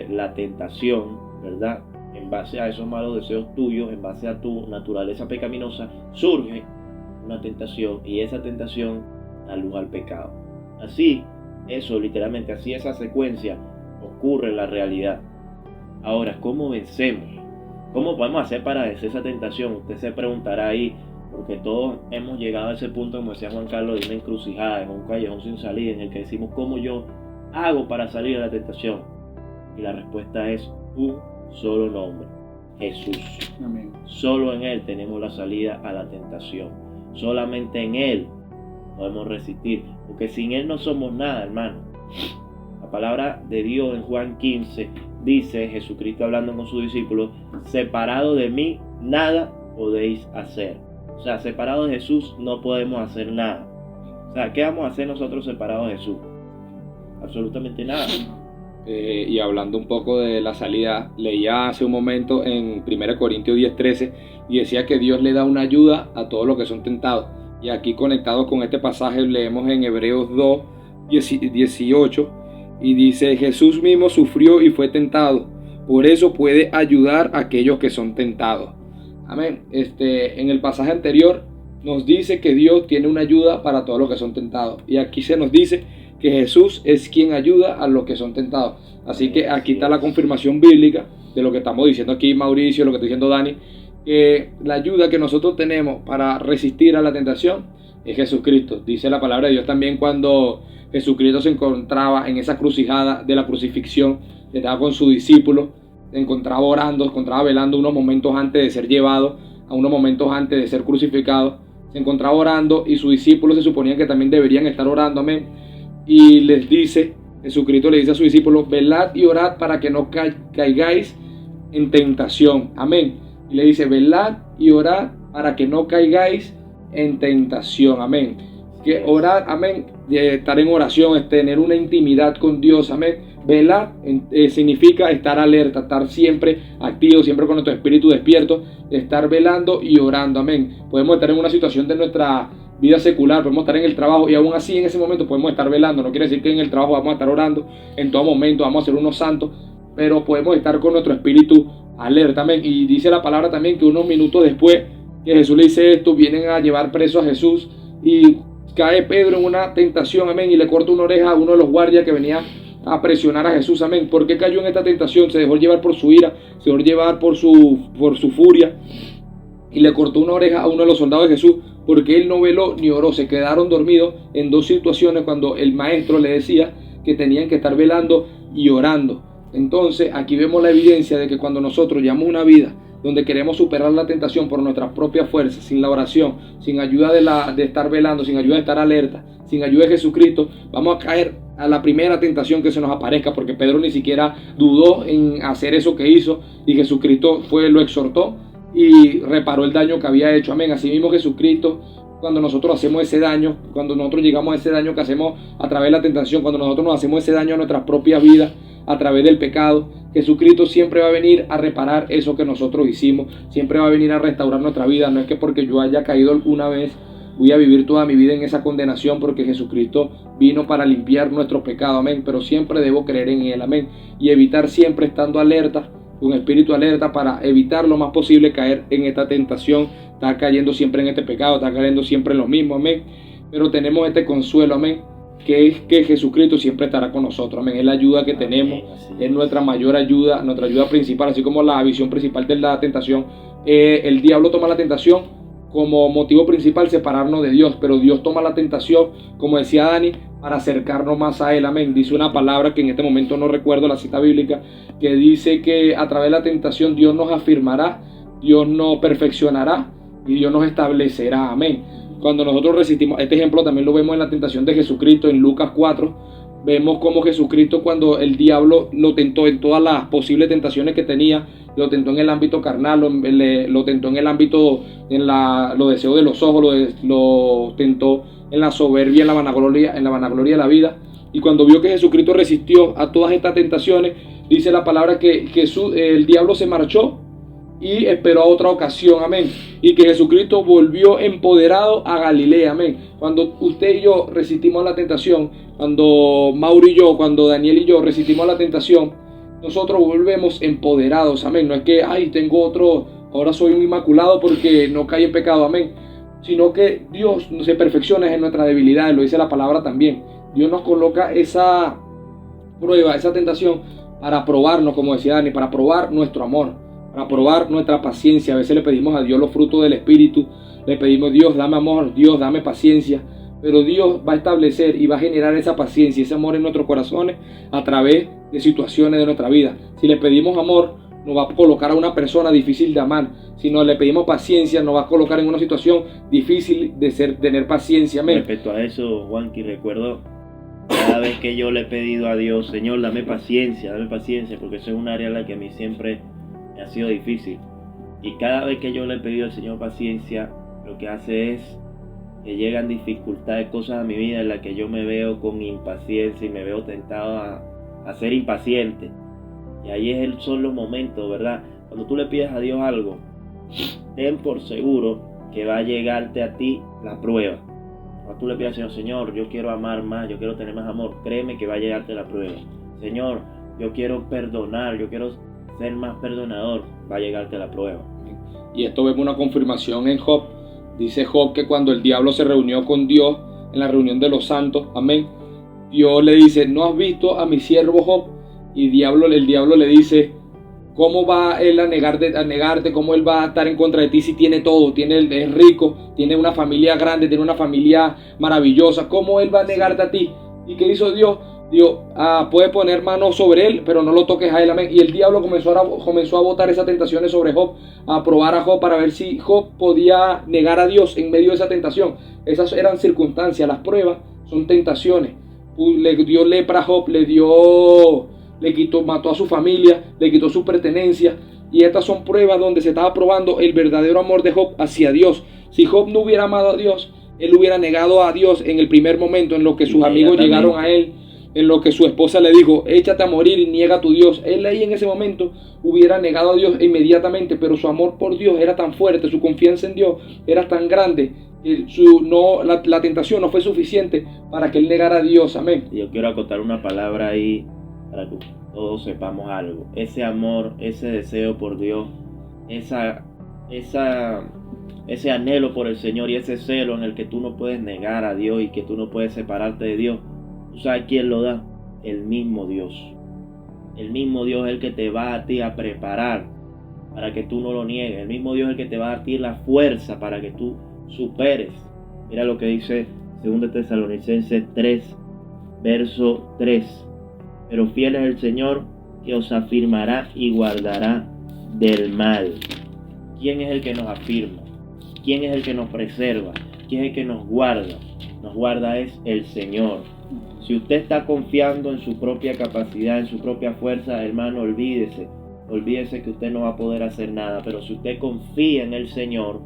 S1: la tentación, ¿verdad? En base a esos malos deseos tuyos, en base a tu naturaleza pecaminosa, surge una tentación, y esa tentación da luz al pecado. Así, literalmente, así esa secuencia ocurre en la realidad. Ahora, ¿cómo vencemos? ¿Cómo podemos hacer para vencer esa tentación? Usted se preguntará ahí, porque todos hemos llegado a ese punto, como decía Juan Carlos, de una encrucijada, en un callejón sin salida, en el que decimos, ¿cómo yo hago para salir de la tentación? Y la respuesta es un solo nombre: Jesús.
S3: Amén.
S1: Solo en Él tenemos la salida a la tentación. Solamente en Él podemos resistir, porque sin Él no somos nada, hermano. La palabra de Dios en Juan 15 dice, Jesucristo hablando con sus discípulos, separado de mí nada podéis hacer. O sea, separado de Jesús no podemos hacer nada. O sea, ¿qué vamos a hacer nosotros separados de Jesús? Absolutamente nada.
S2: Y hablando un poco de la salida, leía hace un momento en 1 Corintios 10:13 y decía que Dios le da una ayuda a todos los que son tentados. Y aquí conectados con este pasaje leemos en Hebreos 2:18 y dice, Jesús mismo sufrió y fue tentado, por eso puede ayudar a aquellos que son tentados. Amén. En el pasaje anterior nos dice que Dios tiene una ayuda para todos los que son tentados, y aquí se nos dice que Jesús es quien ayuda a los que son tentados. Así que aquí está la confirmación bíblica de lo que estamos diciendo aquí Mauricio, lo que está diciendo Dani, que la ayuda que nosotros tenemos para resistir a la tentación es Jesucristo. Dice la palabra de Dios también cuando Jesucristo se encontraba en esa crucijada de la crucifixión, estaba con sus discípulos, se encontraba orando, se encontraba velando unos momentos antes de ser llevado, a unos momentos antes de ser crucificado, se encontraba orando y sus discípulos se suponían que también deberían estar orando, amén. Y les dice, Jesucristo le dice a sus discípulos, velad y orad para que no caigáis en tentación, amén. Y le dice, velad y orad para que no caigáis en tentación, amén. Que orar, amén, estar en oración es tener una intimidad con Dios, amén. Velar significa estar alerta, estar siempre activo, siempre con nuestro espíritu despierto, estar velando y orando, amén. Podemos estar en una situación de nuestra vida secular, podemos estar en el trabajo y aún así en ese momento podemos estar velando. No quiere decir que en el trabajo vamos a estar orando en todo momento, vamos a ser unos santos, pero podemos estar con nuestro espíritu alerta, amén. Y dice la palabra también que unos minutos después que Jesús le dice esto, vienen a llevar preso a Jesús y cae Pedro en una tentación, amén, y le corta una oreja a uno de los guardias que venía a presionar a Jesús, amén. ¿Por qué cayó en esta tentación? Se dejó llevar por su ira, se dejó llevar por su furia y le cortó una oreja a uno de los soldados de Jesús, porque él no veló ni oró. Se quedaron dormidos en dos situaciones cuando el maestro le decía que tenían que estar velando y orando. Entonces aquí vemos la evidencia de que cuando nosotros llevamos una vida donde queremos superar la tentación por nuestras propias fuerzas, sin la oración, sin ayuda de estar velando, sin ayuda de estar alerta, sin ayuda de Jesucristo, vamos a caer a la primera tentación que se nos aparezca, porque Pedro ni siquiera dudó en hacer eso que hizo y Jesucristo lo exhortó y reparó el daño que había hecho, amén. Así mismo Jesucristo, cuando nosotros hacemos ese daño, cuando nosotros llegamos a ese daño que hacemos a través de la tentación, cuando nosotros nos hacemos ese daño a nuestras propias vidas, a través del pecado. Jesucristo siempre va a venir a reparar eso que nosotros hicimos, siempre va a venir a restaurar nuestra vida. No es que porque yo haya caído alguna vez voy a vivir toda mi vida en esa condenación, porque Jesucristo vino para limpiar nuestros pecados, amén. Pero siempre debo creer en Él, amén, y evitar siempre estando alerta, con espíritu alerta, para evitar lo más posible caer en esta tentación, estar cayendo siempre en este pecado, estar cayendo siempre en lo mismo, amén. Pero tenemos este consuelo, amén, que es que Jesucristo siempre estará con nosotros, amén. Es la ayuda que tenemos, es nuestra mayor ayuda, nuestra ayuda principal, así como la visión principal de la tentación. El diablo toma la tentación como motivo principal, separarnos de Dios, pero Dios toma la tentación, como decía Dani, para acercarnos más a Él, amén. Dice una palabra que en este momento no recuerdo la cita bíblica, que dice que a través de la tentación Dios nos afirmará, Dios nos perfeccionará y Dios nos establecerá, amén. Cuando nosotros resistimos, este ejemplo también lo vemos en la tentación de Jesucristo en Lucas 4, vemos como Jesucristo, cuando el diablo lo tentó en todas las posibles tentaciones que tenía, lo tentó en el ámbito carnal, lo tentó en el ámbito, los deseos de los ojos, lo tentó en la soberbia, en la vanagloria de la vida. Y cuando vio que Jesucristo resistió a todas estas tentaciones, dice la palabra que el diablo se marchó y esperó a otra ocasión, amén. Y que Jesucristo volvió empoderado a Galilea, amén. Cuando usted y yo resistimos la tentación, cuando Mauro y yo, cuando Daniel y yo resistimos la tentación, nosotros volvemos empoderados, amén. No es que, ahora soy un inmaculado porque no caí en pecado, amén. Sino que Dios se perfecciona en nuestras debilidades, lo dice la palabra también. Dios nos coloca esa prueba, esa tentación para probarnos, como decía Dani, para probar nuestro amor, para probar nuestra paciencia. A veces le pedimos a Dios los frutos del Espíritu, le pedimos: Dios, dame amor, Dios, dame paciencia. Pero Dios va a establecer y va a generar esa paciencia, ese amor en nuestros corazones a través de situaciones de nuestra vida. Si le pedimos amor, nos va a colocar a una persona difícil de amar. Si no le pedimos paciencia, nos va a colocar en una situación difícil de tener paciencia. Amén.
S1: Respecto a eso, Juanqui, recuerdo cada vez que yo le he pedido a Dios: Señor, dame paciencia, porque eso es un área en la que a mí siempre me ha sido difícil. Y cada vez que yo le he pedido al Señor paciencia, lo que hace es que llegan dificultades, cosas a mi vida en las que yo me veo con impaciencia y me veo tentado a ser impaciente. Y ahí son los momentos, ¿verdad? Cuando tú le pides a Dios algo, ten por seguro que va a llegarte a ti la prueba. Cuando tú le pides al Señor, yo quiero amar más, yo quiero tener más amor, créeme que va a llegarte la prueba. Señor, yo quiero perdonar, yo quiero ser más perdonador, va a llegarte la prueba.
S2: Y esto vemos una confirmación en Job. Dice Job que cuando el diablo se reunió con Dios en la reunión de los santos, amén, Dios le dice: ¿no has visto a mi siervo Job? Y el diablo le dice: ¿cómo va él a negarte? ¿Cómo él va a estar en contra de ti si tiene todo? Es rico, tiene una familia grande, tiene una familia maravillosa. ¿Cómo él va a negarte a ti? ¿Y qué hizo Dios? Dios puede poner mano sobre él, pero no lo toques a él, amén. Y el diablo comenzó a botar esas tentaciones sobre Job, a probar a Job para ver si Job podía negar a Dios en medio de esa tentación. Esas eran circunstancias, las pruebas son tentaciones. Le dio lepra a Job, mató a su familia, le quitó su pertenencia. Y estas son pruebas donde se estaba probando el verdadero amor de Job hacia Dios. Si Job no hubiera amado a Dios, él hubiera negado a Dios en el primer momento en lo que sus amigos llegaron a él, en lo que su esposa le dijo: échate a morir y niega a tu Dios. Él ahí en ese momento hubiera negado a Dios inmediatamente, pero su amor por Dios era tan fuerte, su confianza en Dios era tan grande, que la tentación no fue suficiente para que él negara a Dios, amén.
S1: Y yo quiero acotar una palabra ahí para que todos sepamos algo. Ese amor, ese deseo por Dios, ese anhelo por el Señor y ese celo en el que tú no puedes negar a Dios y que tú no puedes separarte de Dios, ¿tú sabes quién lo da? El mismo Dios. El mismo Dios es el que te va a ti a preparar para que tú no lo niegues. El mismo Dios es el que te va a dar a ti la fuerza para que tú superes. Mira lo que dice 2 Tesalonicenses 3, verso 3. Pero fiel es el Señor, que os afirmará y guardará del mal. ¿Quién es el que nos afirma? ¿Quién es el que nos preserva? ¿Quién es el que nos guarda? Nos guarda es el Señor. Si usted está confiando en su propia capacidad, en su propia fuerza, hermano, olvídese que usted no va a poder hacer nada. Pero si usted confía en el Señor,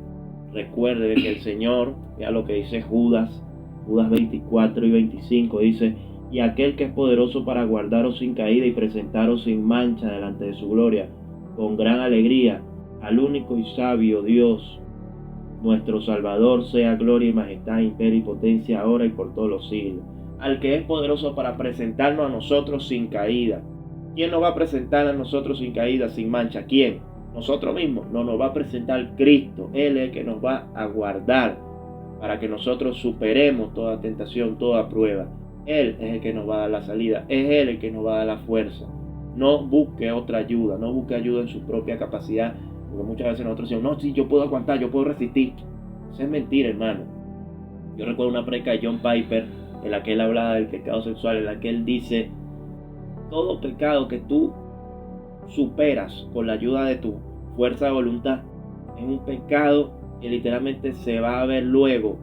S1: recuerde que el Señor, ya lo que dice Judas 24 y 25, dice: y aquel que es poderoso para guardaros sin caída y presentaros sin mancha delante de su gloria, con gran alegría, al único y sabio Dios, nuestro Salvador, sea gloria y majestad, imperio y potencia, ahora y por todos los siglos. Al que es poderoso para presentarnos a nosotros sin caída. ¿Quién nos va a presentar a nosotros sin caída, sin mancha? ¿Quién? Nosotros mismos. No, nos va a presentar Cristo. Él es el que nos va a guardar para que nosotros superemos toda tentación, toda prueba. Él es el que nos va a dar la salida. Es Él el que nos va a dar la fuerza. No busque otra ayuda. No busque ayuda en su propia capacidad. Porque muchas veces nosotros decimos, no, sí, yo puedo aguantar, yo puedo resistir. Eso es mentira, hermano. Yo recuerdo una predica de John Piper en la que él hablaba del pecado sexual, en la que él dice, todo pecado que tú superas con la ayuda de tu fuerza de voluntad es un pecado que literalmente se va a ver luego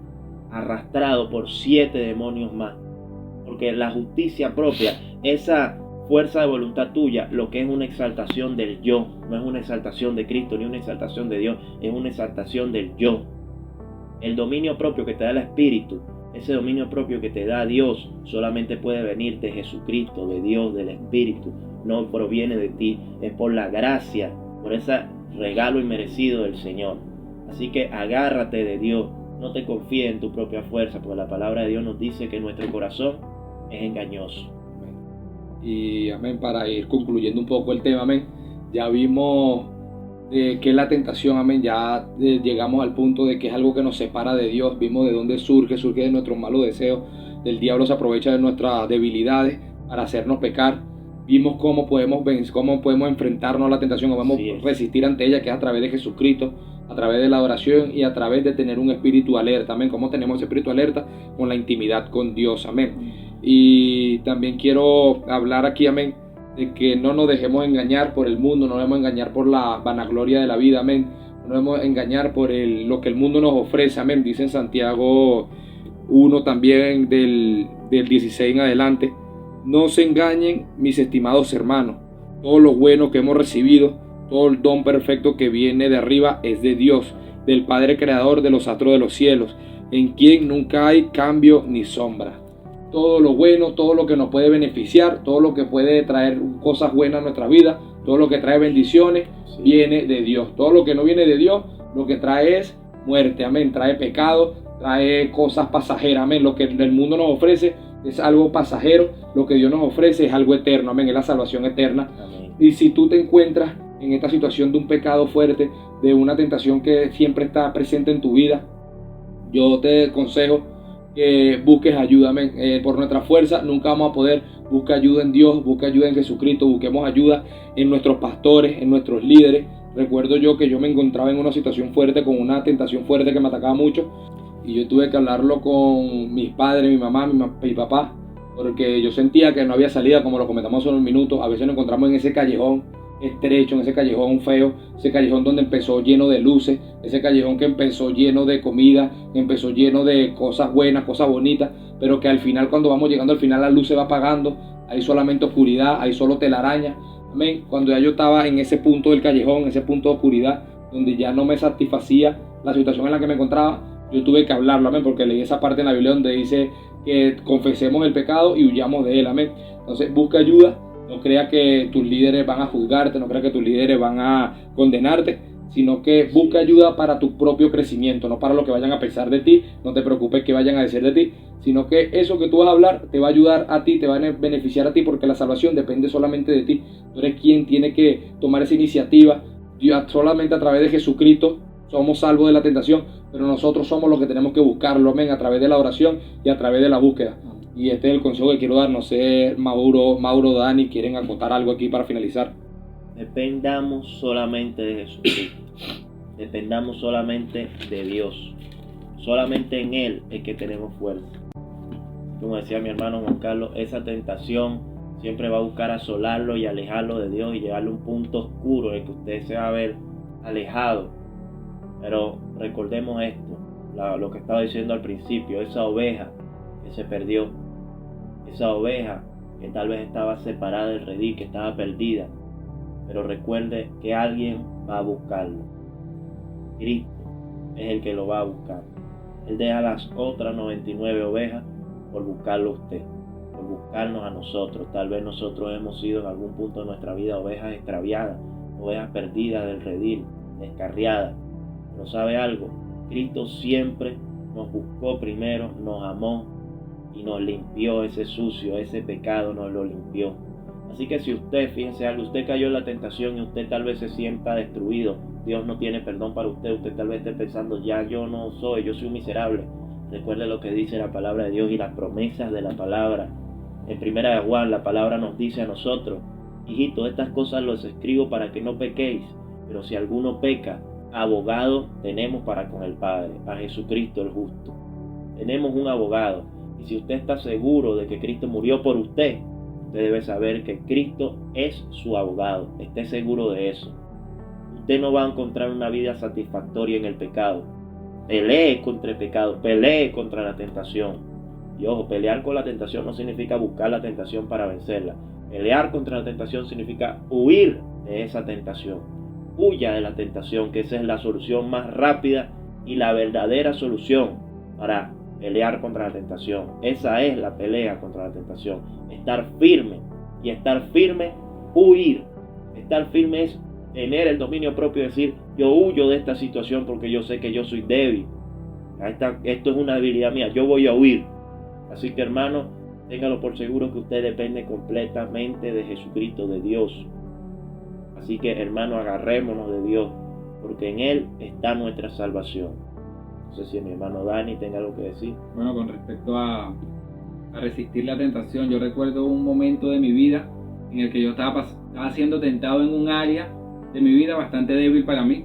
S1: arrastrado por 7 demonios más. Porque la justicia propia, esa fuerza de voluntad tuya, lo que es una exaltación del yo, no es una exaltación de Cristo ni una exaltación de Dios, es una exaltación del yo. El dominio propio que te da el Espíritu, ese dominio propio que te da Dios, solamente puede venir de Jesucristo, de Dios, del Espíritu. No proviene de ti, es por la gracia, por ese regalo inmerecido del Señor. Así que agárrate de Dios, no te confíes en tu propia fuerza, porque la palabra de Dios nos dice que nuestro corazón es engañoso.
S2: Y amén, para ir concluyendo un poco el tema, amén, ya vimos qué es la tentación, amén, ya llegamos al punto de que es algo que nos separa de Dios, vimos de dónde surge de nuestros malos deseos, del diablo se aprovecha de nuestras debilidades para hacernos pecar, vimos cómo podemos enfrentarnos a la tentación, cómo podemos resistir ante ella, que es a través de Jesucristo, a través de la adoración y a través de tener un espíritu alerta, amén, cómo tenemos ese espíritu alerta con la intimidad con Dios, amén. Y también quiero hablar aquí, amén, de que no nos dejemos engañar por el mundo, no nos dejemos engañar por la vanagloria de la vida, amén, no nos dejemos engañar por lo que el mundo nos ofrece, amén, dice en Santiago 1 también del 16 en adelante, no se engañen mis estimados hermanos, todo lo bueno que hemos recibido, todo el don perfecto que viene de arriba es de Dios, del Padre Creador de los astros de los cielos, en quien nunca hay cambio ni sombra. Todo lo bueno, todo lo que nos puede beneficiar, todo lo que puede traer cosas buenas a nuestra vida, todo lo que trae bendiciones, viene de Dios. Todo lo que no viene de Dios, lo que trae es muerte, amén, trae pecado, trae cosas pasajeras, amén. Lo que el mundo nos ofrece es algo pasajero, lo que Dios nos ofrece es algo eterno, amén, es la salvación eterna. Amén. Y si tú te encuentras en esta situación de un pecado fuerte, de una tentación que siempre está presente en tu vida, yo te aconsejo que busques ayuda, amén. Por nuestra fuerza nunca vamos a poder. Busca ayuda en Dios, busca ayuda en Jesucristo, busquemos ayuda en nuestros pastores, en nuestros líderes. Recuerdo yo que yo me encontraba en una situación fuerte, con una tentación fuerte que me atacaba mucho, y yo tuve que hablarlo con mis padres, mi mamá, mi papá, porque yo sentía que no había salida, como lo comentamos en un minuto. A veces nos encontramos en ese callejón estrecho, en ese callejón feo, ese callejón donde empezó lleno de luces, ese callejón que empezó lleno de comida, que empezó lleno de cosas buenas, cosas bonitas, pero que al final, cuando vamos llegando al final, la luz se va apagando, hay solamente oscuridad, hay solo telaraña, amén. Cuando ya yo estaba en ese punto del callejón, en ese punto de oscuridad, donde ya no me satisfacía la situación en la que me encontraba, yo tuve que hablarlo, amén, porque leí esa parte en la Biblia donde dice que confesemos el pecado y huyamos de él, amén. Entonces busca ayuda. No creas que tus líderes van a juzgarte, no creas que tus líderes van a condenarte, sino que busca ayuda para tu propio crecimiento, no para lo que vayan a pensar de ti. No te preocupes que vayan a decir de ti, sino que eso que tú vas a hablar te va a ayudar a ti, te va a beneficiar a ti, porque la salvación depende solamente de ti. Tú eres quien tiene que tomar esa iniciativa. Dios, solamente a través de Jesucristo somos salvos de la tentación, pero nosotros somos los que tenemos que buscarlo, amén, a través de la oración y a través de la búsqueda. Y este es el consejo que quiero dar. No sé, Mauro, Dani, ¿quieren acotar algo aquí para finalizar?
S1: Dependamos solamente de Jesucristo. Dependamos solamente de Dios. Solamente en Él es que tenemos fuerza. Como decía mi hermano Juan Carlos, esa tentación siempre va a buscar asolarlo y alejarlo de Dios y llevarlo a un punto oscuro en el que usted se va a ver alejado. Pero recordemos esto, lo que estaba diciendo al principio, esa oveja que se perdió, esa oveja que tal vez estaba separada del redil, que estaba perdida, pero recuerde que alguien va a buscarlo. Cristo es el que lo va a buscar. Él deja las otras 99 ovejas por buscarlo a usted, por buscarnos a nosotros. Tal vez nosotros hemos sido en algún punto de nuestra vida ovejas extraviadas, ovejas perdidas del redil, descarriadas. Pero ¿sabe algo? Cristo siempre nos buscó primero, nos amó y nos limpió ese sucio, ese pecado nos lo limpió. Así que si usted, fíjense algo, usted cayó en la tentación y usted tal vez se sienta destruido, Dios no tiene perdón para usted, usted tal vez esté pensando, ya yo soy un miserable. Recuerde lo que dice la palabra de Dios y las promesas de la palabra. En 1 de Juan la palabra nos dice a nosotros, hijitos, estas cosas los escribo para que no pequéis, pero si alguno peca, abogado tenemos para con el Padre, a Jesucristo el justo. Tenemos un abogado, y si usted está seguro de que Cristo murió por usted debe saber que Cristo es su abogado. Esté seguro de eso. Usted no va a encontrar una vida satisfactoria en el pecado. Pelee contra el pecado, pelee contra la tentación. Y ojo, pelear con la tentación no significa buscar la tentación para vencerla. Pelear contra la tentación significa huir de esa tentación. Huya de la tentación, que esa es la solución más rápida y la verdadera solución para pelear contra la tentación. Esa es la pelea contra la tentación. Estar firme. Y estar firme, huir. Estar firme es tener el dominio propio, decir, yo huyo de esta situación porque yo sé que yo soy débil. Esto es una debilidad mía, yo voy a huir. Así que, hermano, téngalo por seguro que usted depende completamente de Jesucristo, de Dios. Así que, hermano, agarrémonos de Dios, porque en Él está nuestra salvación. No sé si mi hermano Dani tenga algo que decir.
S3: Bueno, con respecto a resistir la tentación, yo recuerdo un momento de mi vida en el que yo estaba siendo tentado en un área de mi vida bastante débil para mí,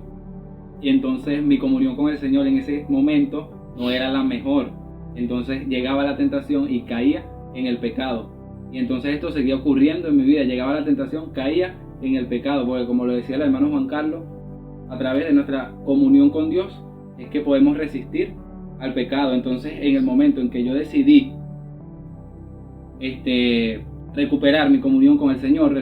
S3: y entonces mi comunión con el Señor en ese momento no era la mejor. Entonces llegaba la tentación y caía en el pecado, y entonces esto seguía ocurriendo en mi vida. Llegaba la tentación, caía en el pecado, porque como lo decía el hermano Juan Carlos, a través de nuestra comunión con Dios es que podemos resistir al pecado. Entonces, en el momento en que yo decidí recuperar mi comunión con el Señor,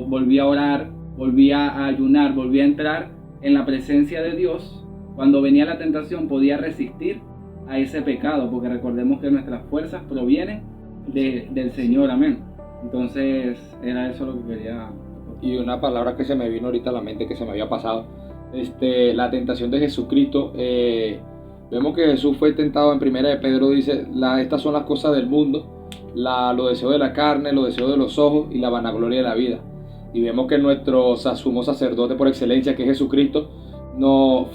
S3: volví a orar, volví a ayunar, volví a entrar en la presencia de Dios, cuando venía la tentación podía resistir a ese pecado, porque recordemos que nuestras fuerzas provienen del Señor, amén. Entonces era eso lo que quería.
S2: Y una palabra que se me vino ahorita a la mente, que se me había pasado, la tentación de Jesucristo. Vemos que Jesús fue tentado en 1 de Pedro, dice, estas son las cosas del mundo, los deseos de la carne, los deseos de los ojos y la vanagloria de la vida. Y vemos que nuestro sumo sacerdote por excelencia, que es Jesucristo,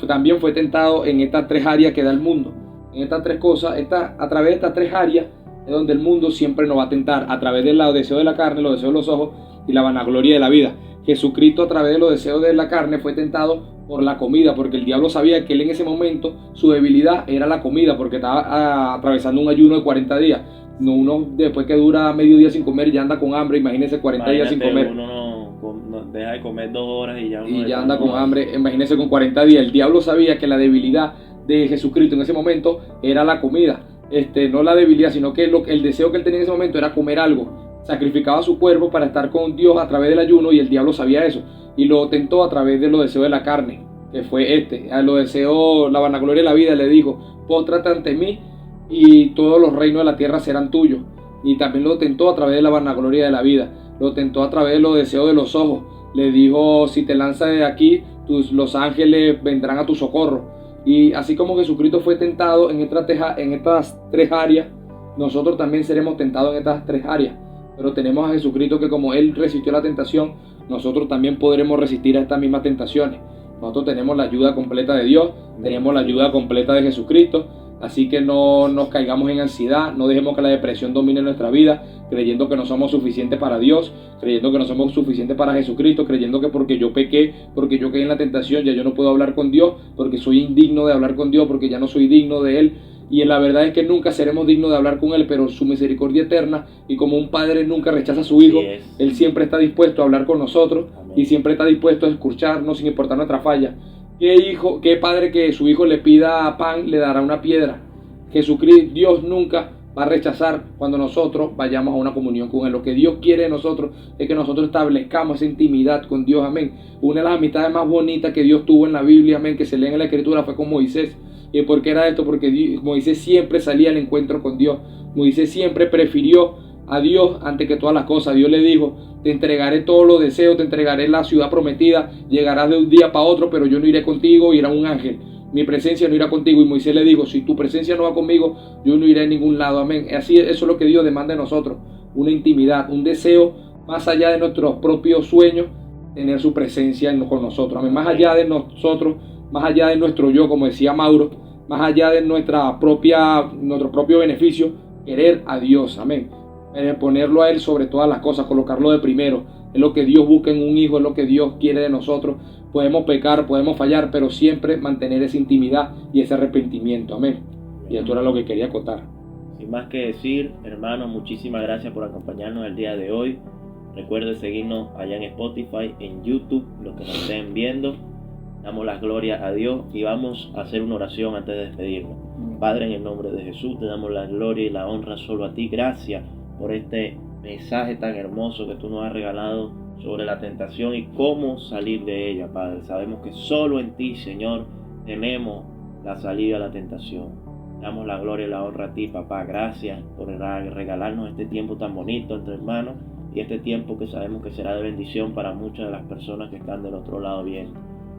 S2: también fue tentado en estas tres áreas que da el mundo. En estas tres cosas, a través de estas tres áreas es donde el mundo siempre nos va a tentar, a través de los deseos de la carne, los deseos de los ojos y la vanagloria de la vida. Jesucristo, a través de los deseos de la carne, fue tentado por la comida, porque el diablo sabía que él en ese momento su debilidad era la comida, porque estaba atravesando un ayuno de 40 días. Uno después que dura medio día sin comer ya anda con hambre. Imagínese 40 días sin comer.
S1: Uno no deja de comer 2 horas y ya
S2: anda con hambre. Imagínese con 40 días. El diablo sabía que la debilidad de Jesucristo en ese momento era la comida. No la debilidad, sino que el deseo que él tenía en ese momento era comer algo. Sacrificaba su cuerpo para estar con Dios a través del ayuno, y el diablo sabía eso. Y lo tentó a través de los deseos de la carne, que fue a los deseos, la vanagloria de la vida. Le dijo, póstrate ante mí y todos los reinos de la tierra serán tuyos. Y también lo tentó a través de la vanagloria de la vida. Lo tentó a través de los deseos de los ojos. Le dijo, si te lanzas de aquí, los ángeles vendrán a tu socorro. Y así como Jesucristo fue tentado en estas tres áreas, nosotros también seremos tentados en estas tres áreas. Pero tenemos a Jesucristo, que como Él resistió la tentación, nosotros también podremos resistir a estas mismas tentaciones. Nosotros tenemos la ayuda completa de Dios, tenemos la ayuda completa de Jesucristo. Así que no nos caigamos en ansiedad, no dejemos que la depresión domine nuestra vida, creyendo que no somos suficientes para Dios, creyendo que no somos suficientes para Jesucristo, creyendo que porque yo pequé, porque yo caí en la tentación, ya yo no puedo hablar con Dios, porque soy indigno de hablar con Dios, porque ya no soy digno de Él. Y la verdad es que nunca seremos dignos de hablar con Él, pero su misericordia eterna, y como un padre nunca rechaza a su hijo, Él siempre está dispuesto a hablar con nosotros. Amén. Y siempre está dispuesto a escucharnos sin importar nuestra falla. ¿Qué padre que su hijo le pida pan le dará una piedra? Jesucristo, Dios nunca va a rechazar cuando nosotros vayamos a una comunión con Él. Lo que Dios quiere de nosotros es que nosotros establezcamos esa intimidad con Dios, amén. Una de las amistades más bonitas que Dios tuvo en la Biblia, amén, que se lee en la Escritura, fue con Moisés. ¿Y por qué era esto? Porque Moisés siempre salía al encuentro con Dios. Moisés siempre prefirió a Dios antes que todas las cosas. Dios le dijo: te entregaré todos los deseos, te entregaré la ciudad prometida, llegarás de un día para otro, pero yo no iré contigo, irá un ángel. Mi presencia no irá contigo. Y Moisés le dijo: si tu presencia no va conmigo, yo no iré a ningún lado. Amén. Así, eso es lo que Dios demanda de nosotros: una intimidad, un deseo más allá de nuestros propios sueños, tener su presencia con nosotros. Amén. Más allá de nosotros, más allá de nuestro yo, como decía Mauro, más allá de nuestro propio beneficio, querer a Dios. Amén. Ponerlo a Él sobre todas las cosas, colocarlo de primero. Es lo que Dios busca en un hijo, es lo que Dios quiere de nosotros. Podemos pecar, podemos fallar, pero siempre mantener esa intimidad y ese arrepentimiento. Amén. Y esto era lo que quería contar.
S1: Sin más que decir, hermanos, muchísimas gracias por acompañarnos el día de hoy. Recuerden seguirnos allá en Spotify, en YouTube, los que nos estén viendo. Damos las glorias a Dios y vamos a hacer una oración antes de despedirnos. Padre, en el nombre de Jesús, te damos la gloria y la honra solo a ti. Gracias por este mensaje tan hermoso que tú nos has regalado sobre la tentación y cómo salir de ella, Padre. Sabemos que solo en ti, Señor, tenemos la salida a la tentación. Damos la gloria y la honra a ti, papá. Gracias por regalarnos este tiempo tan bonito entre hermanos y este tiempo que sabemos que será de bendición para muchas de las personas que están del otro lado bien.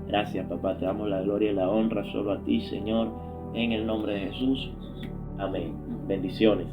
S1: Gracias, papá. Te damos la gloria y la honra solo a ti, Señor, en el nombre de Jesús. Amén. Bendiciones.